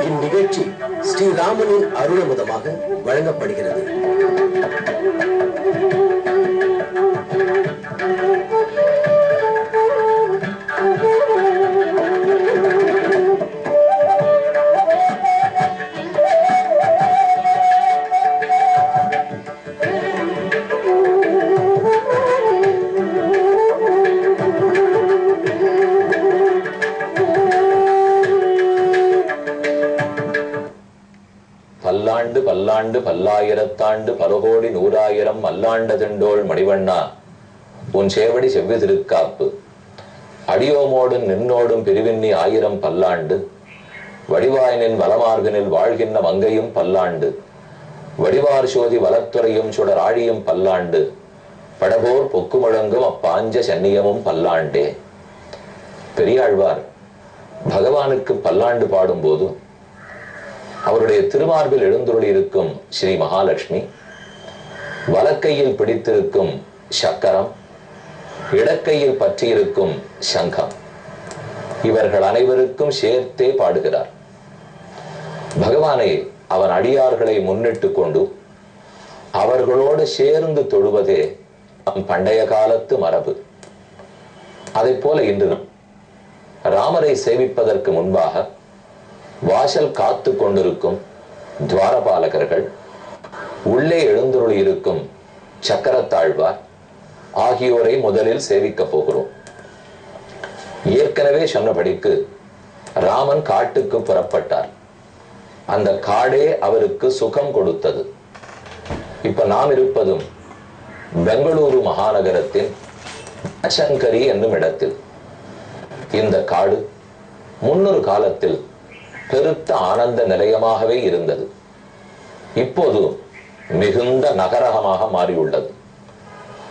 இந்நிகழ்ச்சி ஸ்ரீராமனின் அருளமுதமாக வழங்கப்படுகிறது. பல்லாண்டு பல்லாண்டு பல்லாயிரத்தாண்டு பலகோடி நூறாயிரம் மல்லாண்டதெண்டோள் மணிவண்ணா உன் சேவடி செவ்வி திருக்காப்பு அடியோமோடும் நின்னோடும் பிரிவின்னி ஆயிரம் பல்லாண்டு வடிவாயனின் வலமார்கனில் வாழ்கின்ற மங்கையும் பல்லாண்டு வடிவார் சோதி வலத்துறையும் சுடர் ஆழியும் பல்லாண்டு படபோர் பொக்கு முழங்கும் அப்பாஞ்ச சன்னியமும் பல்லாண்டே. பெரியாழ்வார் பகவானுக்கு பல்லாண்டு பாடும்போது அவருடைய திருமார்பில் எழுந்துருளி இருக்கும் ஸ்ரீ மகாலட்சுமி, வலக்கையில் பிடித்திருக்கும் சக்கரம், இடக்கையில் பற்றியிருக்கும் சங்கம், இவர்கள் அனைவருக்கும் சேர்த்தே பாடுகிறார். பகவானை அவன் அடியார்களை முன்னிட்டு கொண்டு அவர்களோடு சேர்ந்து தொழுவதே நம் பண்டைய காலத்து மரபு. அதை போல இன்றும் ராமரை சேவிப்பதற்கு முன்பாக வாசல் காத்து கொண்டிருக்கும் துவாரபாலகர்கள், உள்ளே எழுந்துருளி இருக்கும் சக்கரத்தாழ்வார் ஆகியோரை முதலில் சேவிக்க போகிறோம். ஏற்கனவே சொன்னபடிக்கு ராமன் காட்டுக்கு புறப்பட்டார். அந்த காடே அவருக்கு சுகம் கொடுத்தது. இப்ப நாம் இருப்பதும் பெங்களூரு மாநகரத்தின் சங்கரி என்னும் இடத்தில். இந்த காடு முன்னொரு காலத்தில் பெருத்த ஆனந்த நிலையமாகவே இருந்தது. இப்போது மிகுந்த நகரகமாக மாறியுள்ளது.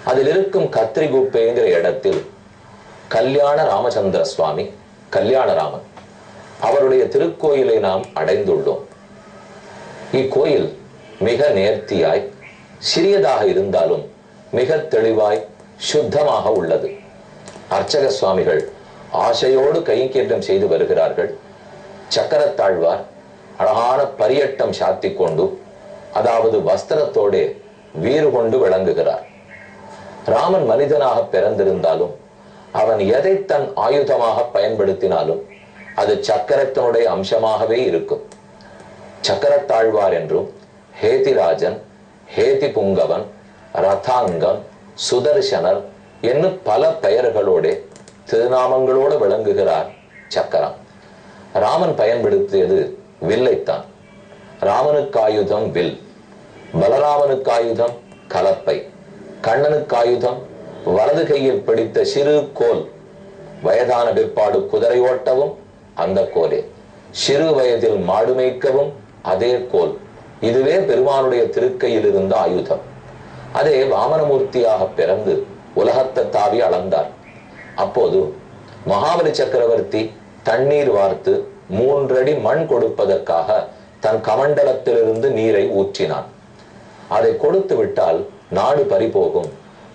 அதில் இருக்கும் கத்திரிகுப்பைங்கிற இடத்தில் கல்யாண ராமச்சந்திர சுவாமி, கல்யாணராமன் அவருடைய திருக்கோயிலை நாம் அடைந்துள்ளோம். இக்கோயில் மிக நேர்த்தியாய் சிறியதாக இருந்தாலும் மிக தெளிவாய் சுத்தமாக உள்ளது. அர்ச்சக சுவாமிகள் ஆசையோடு கைங்கேற்றம் செய்து வருகிறார்கள். சக்கரத்தாழ்வார் அழகான பரியட்டம் சாத்தி கொண்டு, அதாவது வஸ்திரத்தோட வீறு கொண்டு விளங்குகிறார். ராமன் மனிதனாக பிறந்திருந்தாலும் அவன் எதை தன் ஆயுதமாக பயன்படுத்தினாலும் அது சக்கரத்தினுடைய அம்சமாகவே இருக்கும். சக்கரத்தாழ்வார் என்றும் ஹேதிராஜன், ஹேதி புங்கவன், ரதாங்கம், சுதர்சனர் என்னும் பல பெயர்களோட திருநாமங்களோடு விளங்குகிறார் சக்கரம். ராமன் பயன்படுத்தியது வில்லைத்தான். ராமனுக்கு ஆயுதம் வில், பலராமனுக்கு ஆயுதம் கலப்பை, கண்ணனுக்கு ஆயுதம் வலது கையில் பிடித்த சிறு கோல். வயதான பிற்பாடு குதிரை ஓட்டவும் அந்த கோலே, சிறு வயதில் மாடு மேய்க்கவும் அதே கோல். இதுவே பெருமானுடைய திருக்கையில் இருந்த ஆயுதம். அதே வாமனமூர்த்தியாக பிறந்து உலகத்தை தாவி அளந்தார். அப்போது மகாபலி சக்கரவர்த்தி தண்ணீர் வார்த்து 3 அடி மண் கொடுப்பதற்காக தன் கமண்டலத்திலிருந்து நீரை ஊற்றினான். அதை கொடுத்து விட்டால் நாடு பறிபோகும்,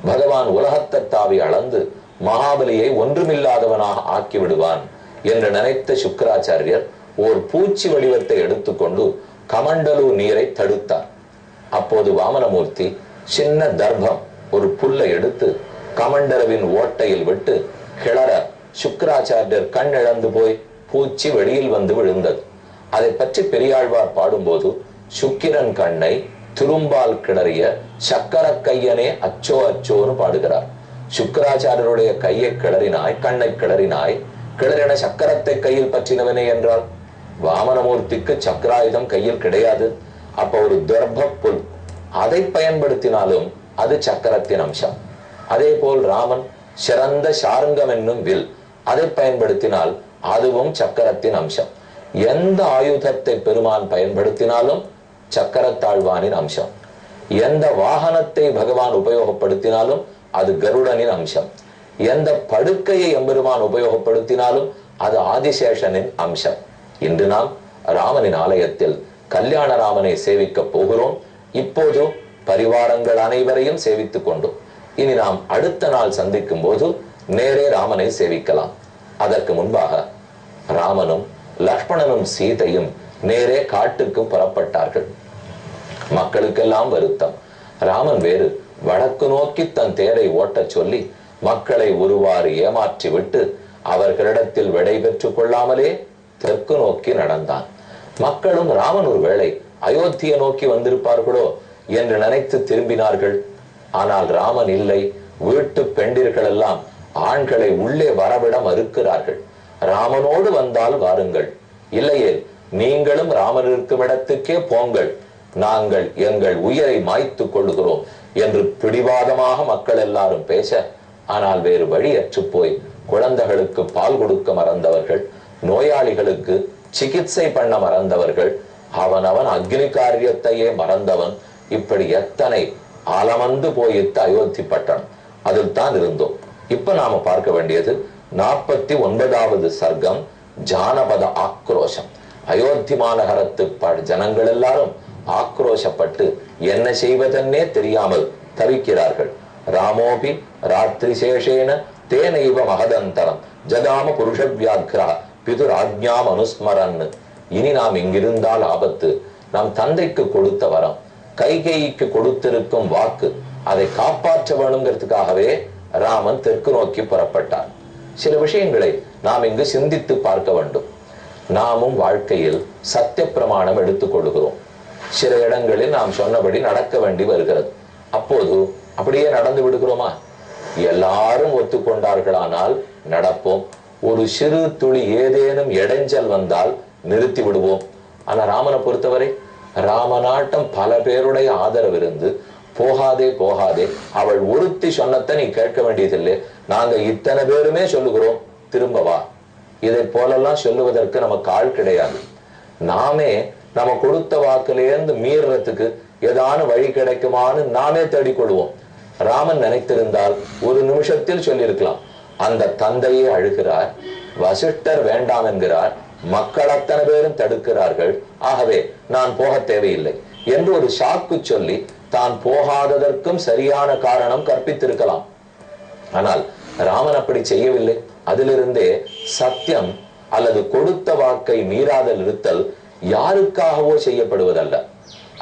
பகவான் உலகத்தை தாவி அளந்து மகாபலியை ஒன்றுமில்லாதவனாக ஆக்கி விடுவான் என்று நினைத்த சுக்கராச்சாரியர் ஓர் பூச்சி வடிவத்தை எடுத்துக்கொண்டு கமண்டலு நீரை தடுத்தார். அப்போது வாமனமூர்த்தி சின்ன தர்ப்பம் ஒரு புல்லை எடுத்து கமண்டலவின் ஓட்டையில் விட்டு கிளற சுக்கராச்சாரியர் கண் இழந்து போய் பூச்சி வெளியில் வந்து விழுந்தது. அதை பற்றி பெரியாழ்வார் பாடும்போது சுக்கிரன் கண்ணை துரும்பால் கிளறிய சக்கர கையனே அச்சோ அச்சோன்னு பாடுகிறார். சுக்கராச்சாரியருடைய கையை கிளறினாய், கண்ணை கிளறினாய், கிளறின சக்கரத்தை கையில் பற்றினவனே என்றால் வாமனமூர்த்திக்கு சக்கராயுதம் கையில் கிடையாது. அப்ப ஒரு தர்ப்ப புல், அதை பயன்படுத்தினாலும் அது சக்கரத்தின் அம்சம். அதே போல் ராமன் சிறந்த சாருங்கம் என்னும் வில், அதை பயன்படுத்தினால் அதுவும் சக்கரத்தின் அம்சம். எந்த ஆயுதத்தை பெருமான் பயன்படுத்தினாலும் சக்கரத்தாழ்வானின் அம்சம். எந்த வாகனத்தை பகவான் உபயோகப்படுத்தினாலும் அது கருடனின் அம்சம். எந்த படுக்கையை எம்பெருமான் உபயோகப்படுத்தினாலும் அது ஆதிசேஷனின் அம்சம். இன்று நாம் ராமனின் ஆலயத்தில் கல்யாண ராமனை சேவிக்க போகிறோம். இப்போது பரிவாரங்கள் அனைவரையும் சேவித்துக் கொண்டோம். இனி நாம் அடுத்த நாள் சந்திக்கும் போது நேரே ராமனை சேவிக்கலாம். அதற்கு முன்பாக ராமனும் லக்ஷ்மணனும் சீதையும் நேரே காட்டுக்கு புறப்பட்டார்கள். மக்களுக்கெல்லாம் வருத்தம். ராமன் வேறு வடக்கு நோக்கி தன் தேரை ஓட்டச் சொல்லி மக்களை ஒருவாறு ஏமாற்றி விட்டு அவர்களிடத்தில் விடை பெற்றுக் கொள்ளாமலே தெற்கு நோக்கி நடந்தான். மக்களும் ராமன் ஒரு வேளை அயோத்தியை நோக்கி வந்திருப்பார்களோ என்று நினைத்து திரும்பினார்கள். ஆனால் ராமன் இல்லை. வீட்டு பெண்டிர்கள் எல்லாம் ஆண்களை உள்ளே வரவிட மறுக்கிறார்கள். ராமனோடு வந்தால் வாருங்கள், இல்லையே நீங்களும் ராமன் இருக்கும் இடத்துக்கே போங்கள், நாங்கள் எங்கள் உயிரை மாய்த்து கொள்கிறோம் என்று பிடிவாதமாக மக்கள் எல்லாரும் பேச, ஆனால் வேறு வழியற்று போய் குழந்தைகளுக்கு பால் கொடுக்க மறந்தவர்கள், நோயாளிகளுக்கு சிகிச்சை பண்ண மறந்தவர்கள், அவனவன் அக்னி காரியத்தையே மறந்தவன், இப்படி எத்தனை ஆலமந்து போயிட்டு அயோத்தி பட்டணம் அதில் தான் இருந்தோம். இப்ப நாம பார்க்க வேண்டியது 49வது சர்க்கம், ஜானபத ஆக்ரோஷம். அயோத்தி மாநகரத்து ஜனங்கள் எல்லாரும் ஆக்ரோஷப்பட்டு என்ன செய்வதென்னே தெரியாமல் தவிக்கிறார்கள். ராமோபி ராத்திரி சேஷேன தேனைவ மகதந்தரம் ஜதாம புருஷ வியாக்ரா பிதுர் ஆக்ஞாம் அனுஸ்மரன். இனி நாம் இங்கிருந்தால் ஆபத்து. நம் தந்தைக்கு கொடுத்த வரம், கைகேயிக்கு கொடுத்திருக்கும் வாக்கு, அதை காப்பாற்ற வேணுங்கிறதுக்காகவே ராமன் தெற்கு நோக்கி புறப்பட்டார். சில விஷயங்களை நாம் இங்கு சிந்தித்து பார்க்க வேண்டும். நாமும் வாழ்க்கையில் சத்திய பிரமாணம் எடுத்துக் கொள்கிறோம். சில இடங்களில் நாம் சொன்னபடி நடக்க வேண்டி வருகிறது. அப்போது அப்படியே நடந்து விடுகிறோமா? எல்லாரும் ஒத்துக்கொண்டார்களானால் நடப்போம். ஒரு சிறு துளி ஏதேனும் இடைஞ்சல் வந்தால் நிறுத்தி விடுவோம். ஆனா ராமனை பொறுத்தவரை ராமநாட்டம் பல பேருடைய ஆதரவு இருந்து போகாதே போகாதே, அவள் ஒருத்தி சொன்னத்தை நீ கேட்க வேண்டியதில்லை, நாங்க இத்தனை பேருமே சொல்லுகிறோம், திரும்பவா. இதை போலெல்லாம் சொல்லுவதற்கு நமக்கு ஆள் கிடையாது. நாமே நம்ம கொடுத்த வாக்குலேருந்து மீறத்துக்கு ஏதான வழி கிடைக்குமான்னு நாமே தேடிக்கொள்வோம். ராமன் நினைத்திருந்தால் ஒரு நிமிஷத்தில் சொல்லியிருக்கலாம். அந்த தந்தையே அழுகிறார், வசிஷ்டர் வேண்டாம் என்கிறார், மக்கள் அத்தனை பேரும் தடுக்கிறார்கள், ஆகவே நான் போக தேவையில்லை என்று ஒரு சாக்கு சொல்லி தான் போகாததற்கும் சரியான காரணம் கற்பித்திருக்கலாம். ஆனால் ராமன் அப்படி செய்யவில்லை. அதிலிருந்தே சத்தியம் அல்லது கொடுத்த வாக்கை மீறாதல் இருத்தல் யாருக்காகவோ செய்யப்படுவதல்ல,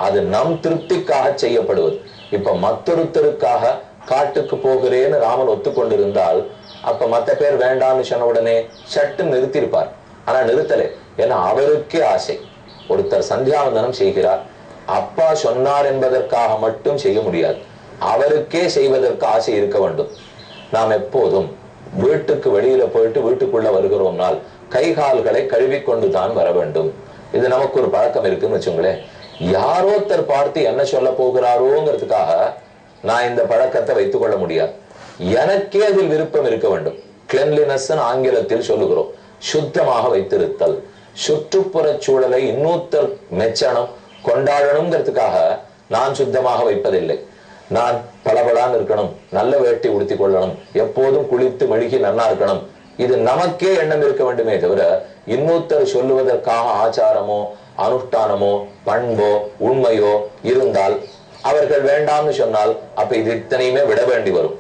அது நம் திருப்திக்காக செய்யப்படுவது. இப்ப மற்றொருத்தருக்காக காட்டுக்கு போகிறேன்னு ராமன் ஒத்துக்கொண்டிருந்தால் அப்ப மத்த பேர் வேண்டாம்னு சொன்ன உடனே சட்டு நிறுத்திருப்பார். ஆனா நிறுத்தலே, ஏன்னா அவருக்கே ஆசை. ஒருத்தர் சந்தியாவந்தனம் செய்கிறார், அப்பா சொன்னார் என்பதற்காக மட்டும் செய்ய முடியாது, அவருக்கே செய்வதற்கு ஆசை இருக்க வேண்டும். நாம் எப்போதும் வீட்டுக்கு வெளியில போயிட்டு வீட்டுக்குள்ள வருகிறோம்னால் கை கால்களை கழுவி கொண்டுதான் வர வேண்டும். இது நமக்கு ஒரு பழக்கம் இருக்குன்னு வச்சுங்களேன். யாரோத்தர் பார்த்து என்ன சொல்ல போகிறாரோங்கிறதுக்காக நான் இந்த பழக்கத்தை வைத்துக் கொள்ள முடியாது. எனக்கே அதில் விருப்பம் இருக்க வேண்டும். கிளென்லினஸ் ஆங்கிலத்தில் சொல்லுகிறோம், சுத்தமாக வைத்திருத்தல். சுற்றுப்புற சூழலை இன்னொருத்தர் மெச்சனம் கொண்டாடணுங்கிறதுக்காக நான் சுத்தமாக வைப்பதில்லை. நான் பளபளான்னு இருக்கணும், நல்ல வேட்டி உடுத்தி கொள்ளணும், எப்போதும் குளித்து மெழுகி நன்னா இருக்கணும், இது நமக்கே எண்ணம் இருக்க வேண்டுமே தவிர இன்னொருத்தர் சொல்லுவதற்காக ஆச்சாரமோ அனுஷ்டானமோ பண்போ உண்மையோ இருந்தால் அவர்கள் வேண்டாம்னு சொன்னால் அப்ப இது இத்தனையுமே விட வேண்டி வரும்.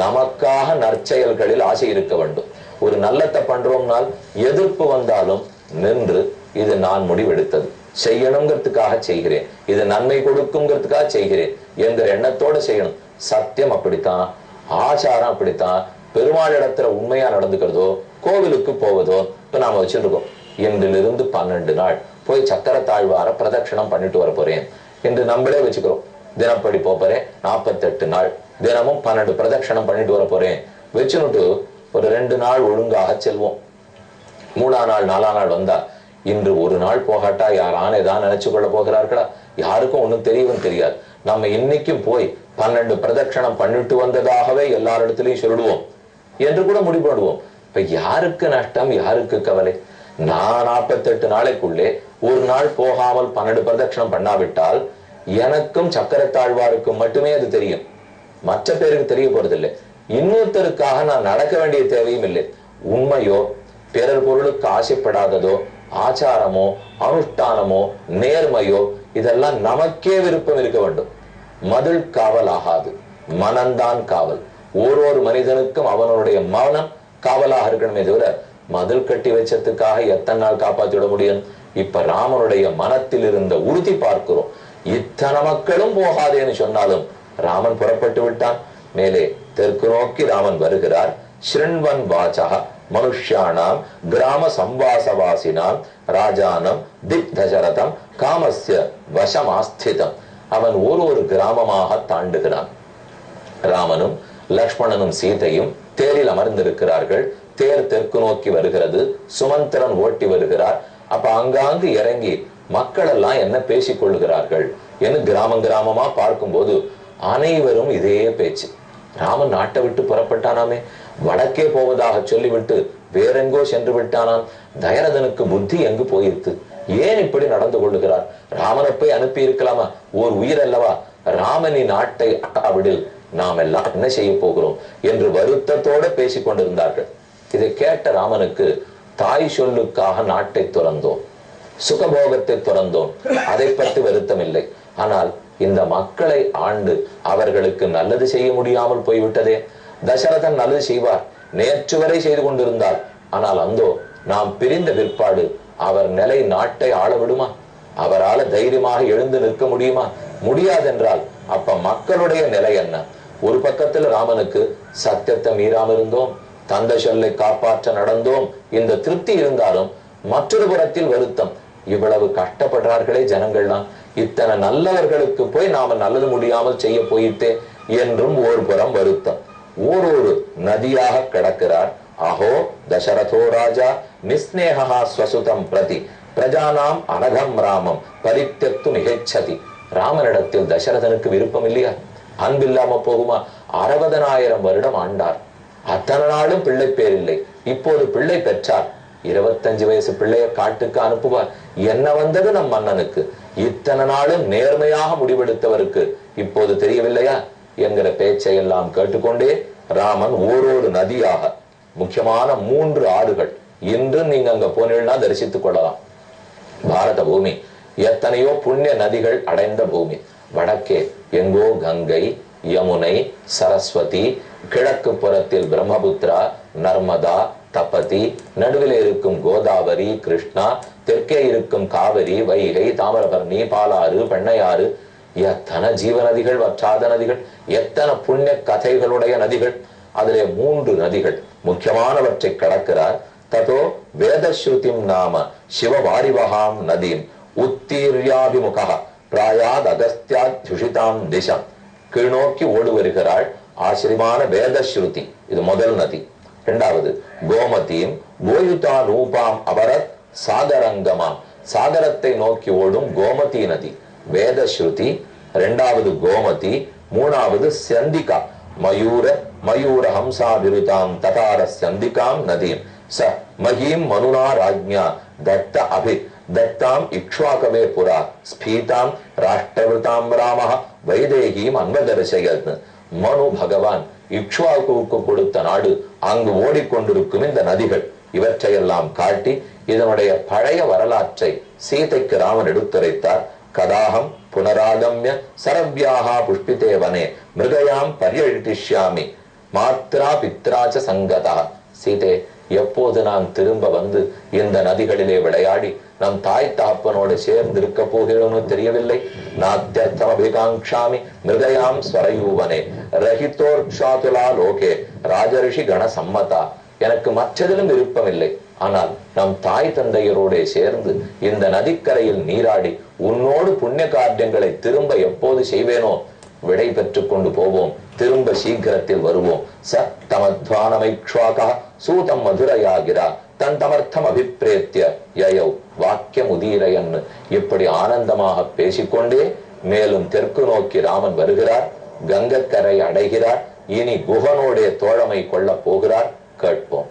நமக்காக நற்செயல்களில் ஆசை இருக்க வேண்டும். ஒரு நல்லத்தை பண்றோம்னால் எதிர்ப்பு வந்தாலும் நின்று இது நான் முடிவெடுத்தது, செய்யணுங்கிறதுக்காக செய்கிறேன், இது நன்மை கொடுக்குங்கிறதுக்காக செய்கிறேன் என்கிற எண்ணத்தோட செய்யணும். சத்தியம் அப்படித்தான், ஆச்சாரம் அப்படித்தான். பெருமாள் இடத்துல உண்மையா நடந்துக்கிறதோ, கோவிலுக்கு போவதோ இப்ப நாம வச்சிருக்கோம். இன்றிலிருந்து 12 நாள் போய் சக்கர தாழ்வார பிரதட்சணம் பண்ணிட்டு வர போறேன் என்று நம்மளே வச்சுக்கிறோம். தினப்படி போறேன், 48 நாள் தினமும் 12 பிரதட்சணம் பண்ணிட்டு வர போறேன் வச்சுனுட்டு ஒரு 2 நாள் ஒழுங்காக செல்வோம். 3ஆம் நாள் 4ஆம் நாள் வந்தா இன்று ஒரு நாள் போகாட்டா யாரான ஏதான் நினைச்சு கொள்ள போகிறார்களா? யாருக்கும் ஒண்ணும் தெரியவும் தெரியாது. நம்ம இன்னைக்கும் போய் 12 பிரதட்சணம் பண்ணிட்டு வந்ததாகவே எல்லாரிடத்திலையும் சொல்லிடுவோம் என்று கூட முடிவு பண்ணுவோம். இப்ப யாருக்கு நஷ்டம், யாருக்கு கவலை? நான் 48 நாளைக்குள்ளே ஒரு நாள் போகாமல் 12 பிரதட்சணம் பண்ணாவிட்டால் எனக்கும் சக்கரத்தாழ்வாருக்கும் மட்டுமே அது தெரியும், மற்ற பேருக்கு தெரிய போறதில்லை. இன்னொருத்தருக்காக நான் நடக்க வேண்டிய தேவையும் இல்லை. உண்மையோ பிறர் பொருளுக்கு ஆசைப்படாததோ ஆச்சாரமோ அனுஷ்டானமோ நேர்மையோ இதெல்லாம் நமக்கே விருப்பம் இருக்க வேண்டும். மதில் காவல் ஆகாது, மனம்தான் காவல். ஓரொரு மனிதனுக்கும் அவனுடைய மனம் காவலாக இருக்கணுமே தவிர மதில் கட்டி வச்சதுக்காக எத்தனை நாள் காப்பாற்றிட முடியும்? இப்ப ராமனுடைய மனத்தில் இருந்த உறுதி பார்க்கிறோம். இத்தனை மக்களும் போகாதேன்னு சொன்னாலும் ராமன் புறப்பட்டு விட்டான். மேலே தெற்கு நோக்கி ராமன் வருகிறார். ஸ்ருண்வன் வாசா மனுஷ்யானாம் கிராம சம்வாசவாசினாம் ராஜானம் திக் தசரதம் காமஸ்ய வசமாஸ்திதம். அவன் ஒரு கிராமமாக தாண்டுகிறான். ராமனும் லக்ஷ்மணனும் சீதையும் தேரில் அமர்ந்திருக்கிறார்கள். தேர் தெற்கு நோக்கி வருகிறது. சுமந்திரன் ஓட்டி வருகிறார். அப்ப அங்காங்கு இறங்கி மக்கள் எல்லாம் என்ன பேசிக் கொள்ளுகிறார்கள் என்று கிராமமா பார்க்கும்போது அனைவரும் இதே பேச்சு. ராமன் நாட்டை விட்டு புறப்பட்டானாமே, வடக்கே போவதாக சொல்லிவிட்டு வேறெங்கோ சென்று விட்டானான். தயரதனுக்கு புத்தி எங்கு போயிருக்கு? ஏன் இப்படி நடந்து கொள்ளுகிறார்? ராமனை போய் அனுப்பி இருக்கலாமா? ஓர் உயிர் அல்லவா? ராமனின் நாட்டை அட்டாவிடில் நாம் எல்லாம் என்ன செய்ய போகிறோம் என்று வருத்தத்தோட பேசிக் கொண்டிருந்தார்கள். இதை கேட்ட ராமனுக்கு தாய் சொல்லுக்காக நாட்டை துறந்தோம், சுகபோகத்தை துறந்தோம், அதை பற்றி வருத்தம் இல்லை. ஆனால் இந்த மக்களை ஆண்டு அவர்களுக்கு நல்லது செய்ய முடியாமல் போய்விட்டதே. தசரதன் நல்லது செய்வார், நேற்று வரை செய்து கொண்டிருந்தார். ஆனால் அந்தோ நாம் பிரிந்த பிற்பாடு அவர் நிலை நாட்டை ஆள விடுமா? அவரால் தைரியமாக எழுந்து நிற்க முடியுமா? முடியாதென்றால் அப்ப மக்களுடைய நிலை என்ன? ஒரு பக்கத்தில் ராமனுக்கு சத்தியத்தை மீறாமல் இருந்தோம், தந்தை சொல்லை காப்பாற்ற நடந்தோம், இந்த திருப்தி இருந்தாலும் மற்றொரு புறத்தில் வருத்தம். இவ்வளவு கஷ்டப்படுறார்களே ஜனங்கள்லாம், இத்தனை நல்லவர்களுக்கு போய் நாம நல்லது முடியாமல் செய்ய போயிட்டே என்றும் ஒரு புறம் வருத்தம். ஒரு நதியாக கிடக்கிறார். அஹோ தசரதோ ராஜா நிஸ்நேகா ஸ்வசுதம் பிரதி பிரஜானாம் அனகம் ராமம் பரித்யக்து மிகச்சதி. ராமனிடத்தில் தசரதனுக்கு விருப்பம் இல்லையா? அன்பில்லாம போகுமா? 60,000 வருடம் ஆண்டார். அத்தனை நாளும் பிள்ளை பேர் இல்லை. இப்போது பிள்ளை பெற்றார். 25 வயசு பிள்ளைய காட்டுக்கு அனுப்புவார். என்ன வந்தது நம் மன்னனுக்கு? இத்தனை நாளும் நேர்மையாக முடிவெடுத்தவருக்கு இப்போது தெரியவில்லையா என்கிற பேச்சை எல்லாம் கேட்டுக்கொண்டே ராமன் ஒரு நதியாக, முக்கியமான 3 ஆறுகள் இன்று நீங்க அங்க போனீங்கன்னா தரிசித்துக் கொள்ளலாம். பாரத பூமி எத்தனையோ புண்ணிய நதிகள் அடைந்த பூமி. வடக்கே எங்கோ கங்கை, யமுனை, சரஸ்வதி, கிழக்கு புறத்தில் பிரம்மபுத்திரா, நர்மதா, தபதி, நடுவில் இருக்கும் கோதாவரி, கிருஷ்ணா, தெற்கே இருக்கும் காவிரி, வைகை, தாமிரபரணி, பாலாறு, பெண்ணையாறு, எத்தனை ஜீவ நதிகள், வற்றாத நதிகள், எத்தனை புண்ணிய கதைகளுடைய நதிகள். அதிலே 3 நதிகள் முக்கியமானவற்றை கடக்கிறார். ததோ வேதஸ்ருதிம் நாம சிவவாரிவகாம் நதீம் உத்தீர்யாபிமுகா பிராயாத் அகஸ்தியாத்யுஷிதாம் திசம். கீழ்நோக்கி ஓடு வருகிறாள் ஆசிரியமான வேதஸ்ருதி. இது முதல் நதி. இரண்டாவது கோமதியும் கோயுதா நூபாம் அபரத் சாகரங்கமாம். சாகரத்தை நோக்கி ஓடும் கோமதி நதி வேதஸ்ருதி. இரண்டாவது கோமதி. மூணாவது சந்திகா மயூர ஹம்சாபிருதாம் ததார சந்திகாம் நதீம் ச மஹீம் மனுனா ராஜ்ஞா தத்த அபி தத்தாம் இக்ஷ்வாகவே புரா ஸ்பீதாம் ராஷ்டிரவிருதாம் ராமஹ வைதேகீம் அன்வதர்சயத். மனு பகவான் இக்ஷ்வாகுவுக்கு கொடுத்த நாடு அங்கு ஓடிக்கொண்டிருக்கும் இந்த நதிகள் இவற்றையெல்லாம் காட்டி இதனுடைய பழைய வரலாற்றை சீதைக்கு ராமன் எடுத்துரைத்தார். கதாகம் புனராகம்ய சரவ்யாஹா புஷ்பிதே வனே மிருகயாம் பர்யடிஷ்யாமி மாத்ரா பித்ராச்ச சங்கதா. சீதே, எப்போது நான் திரும்ப வந்து இந்த நதிகளிலே விளையாடி நம் தாய் தகப்பனோடு சேர்ந்து இருக்க போகிறோம்னு தெரியவில்லை. நாத்தியர்த்தம் அபிகாங்ஷாமி மிருகயாம் ஸ்வரயூவனே ரஹிதோர்ஷாதுலா லோகே ராஜரிஷி கண சம்மதா. எனக்கு மற்றதிலும் விருப்பமில்லை. ஆனால் நம் தாய் தந்தையரோட சேர்ந்து இந்த நதிக்கரையில் நீராடி உன்னோடு புண்ணிய காரியங்களை திரும்ப எப்போது செய்வேனோ விடை பெற்றுக் கொண்டு போவோம். திரும்ப சீக்கிரத்தில் வருவோம். ச தமத்வானமைக்ஷ்வாகா சூதம் மதுரையாகிறா தன் தமர்த்தம் அபிப்பிரேத்திய யயவ் வாக்கியம் உதீரையன். இப்படி ஆனந்தமாக பேசிக்கொண்டே மேலும் தெற்கு நோக்கி ராமன் வருகிறார். கங்கக்கரை அடைகிறார். இனி குகனோடைய தோழமை கொள்ள போகிறார். கேட்போம்.